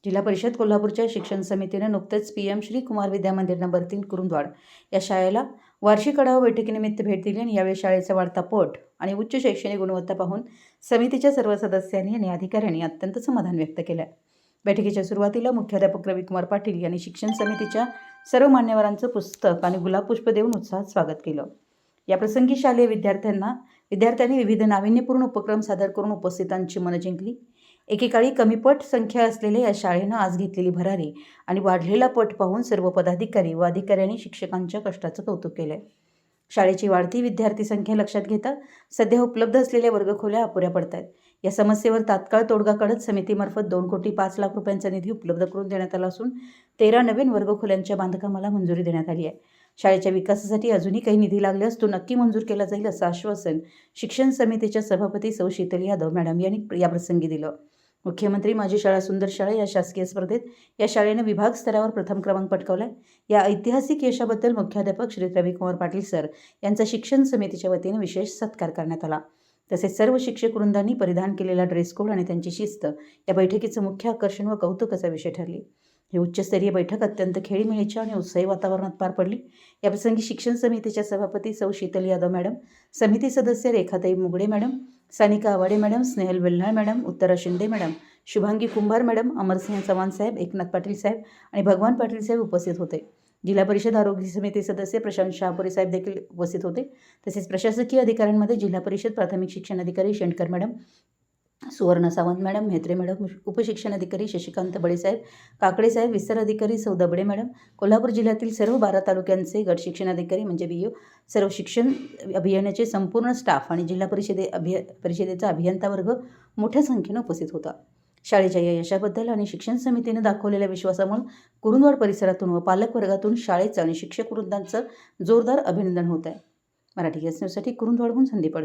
जिल्हा परिषद कोल्हापूरच्या शिक्षण समितीने नुकतेच PM श्री कुमार विद्या मंदिर नंबर 3 कुरुंदवाड या शाळेला वार्षिक आढावा बैठकीनिमित्त भेट दिली आणि यावेळी शाळेचा वाढता पट आणि उच्च शैक्षणिक गुणवत्ता पाहून समितीच्या सर्व सदस्यांनी आणि अधिकाऱ्यांनी अत्यंत समाधान व्यक्त केले. बैठकीच्या सुरुवातीला मुख्याध्यापक रविकुमार पाटील यांनी शिक्षण समितीच्या सर्व मान्यवरांचं पुस्तक आणि गुलाब पुष्प देऊन उत्साहात स्वागत केलं. याप्रसंगी शालेय विद्यार्थ्यांनी विविध नाविन्यपूर्ण उपक्रम सादर करून उपस्थितांची मनं जिंकली. एकेकाळी कमी पट संख्या असलेल्या या शाळेनं आज घेतलेली भरारी आणि वाढलेला पट पाहून सर्व पदाधिकारी व अधिकाऱ्यांनी शिक्षकांच्या कष्टाचं कौतुक केलंय. शाळेची वाढती विद्यार्थी संख्या लक्षात घेता सध्या उपलब्ध असलेल्या वर्गखोल्या अपुऱ्या पडत आहेत. या समस्येवर तात्काळ तोडगा काढत समितीमार्फत 2,05,00,000 रुपयांचा निधी उपलब्ध करून देण्यात आला असून 13 नवीन वर्गखोल्यांच्या बांधकामाला मंजुरी देण्यात आली आहे. शाळेच्या विकासासाठी अजूनही काही निधी लागल्यास तो नक्की मंजूर केला जाईल असं आश्वासन शिक्षण समितीच्या सभापती सौ शीतल यादव मॅडम यांनी याप्रसंगी दिलं. मुख्यमंत्री माझी शाळा सुंदर शाळा या शासकीय स्पर्धेत या शाळेनं विभाग स्तरावर प्रथम क्रमांक पटकावलाय. या ऐतिहासिक यशाबद्दल मुख्याध्यापक श्री रविकुमार पाटील सर यांचा शिक्षण समितीच्या वतीने विशेष सत्कार करण्यात आला. तसेच सर्व शिक्षक वृंदांनी परिधान केलेला ड्रेस कोड आणि त्यांची शिस्त या बैठकीचं मुख्य आकर्षण व कौतुकाचा विषय ठरली. ही उच्चस्तरीय बैठक अत्यंत खेळीमेळीच्या आणि उत्साही वातावरणात पार पडली. याप्रसंगी शिक्षण समितीच्या सभापती सौ शीतल यादव मॅडम, समिती सदस्य रेखाताई Mugade madam, Sanika Awade madam, Snehal Velhal madam, Uttara Shinde madam, Shubhangi Kumbhar madam, Amarsinh Chavan साहेब, एकनाथ पाटील साहेब आणि भगवान पाटील साहेब उपस्थित होते. जिल्हा परिषद आरोग्य समिती सदस्य प्रशांत शहापुरे साहेब देखील उपस्थित होते. तसेच प्रशासकीय अधिकाऱ्यांमध्ये जिल्हा परिषद प्राथमिक शिक्षण अधिकारी शेंडकर मॅडम, सुवर्ण सावंत मॅडम, म्हेत्रे मॅडम, उपशिक्षण अधिकारी शशिकांत बळेसाहेब, काकडे साहेब, विस्तार अधिकारी सौ दबडे मॅडम, कोल्हापूर जिल्ह्यातील सर्व 12 तालुक्यांचे गट शिक्षण अधिकारी म्हणजे BO, सर्व शिक्षण अभियानाचे संपूर्ण स्टाफ आणि जिल्हा परिषदेचा अभियंता वर्ग मोठ्या संख्येने उपस्थित होता. शाळेच्या या यशाबद्दल आणि शिक्षण समितीने दाखवलेल्या विश्वासामुळे कुरुंदवाड परिसरातून व पालक वर्गातून शाळेचं आणि शिक्षक वृंदांचं जोरदार अभिनंदन होत आहे. मराठी न्यूजसाठी कुरुंदवाडहून संदीप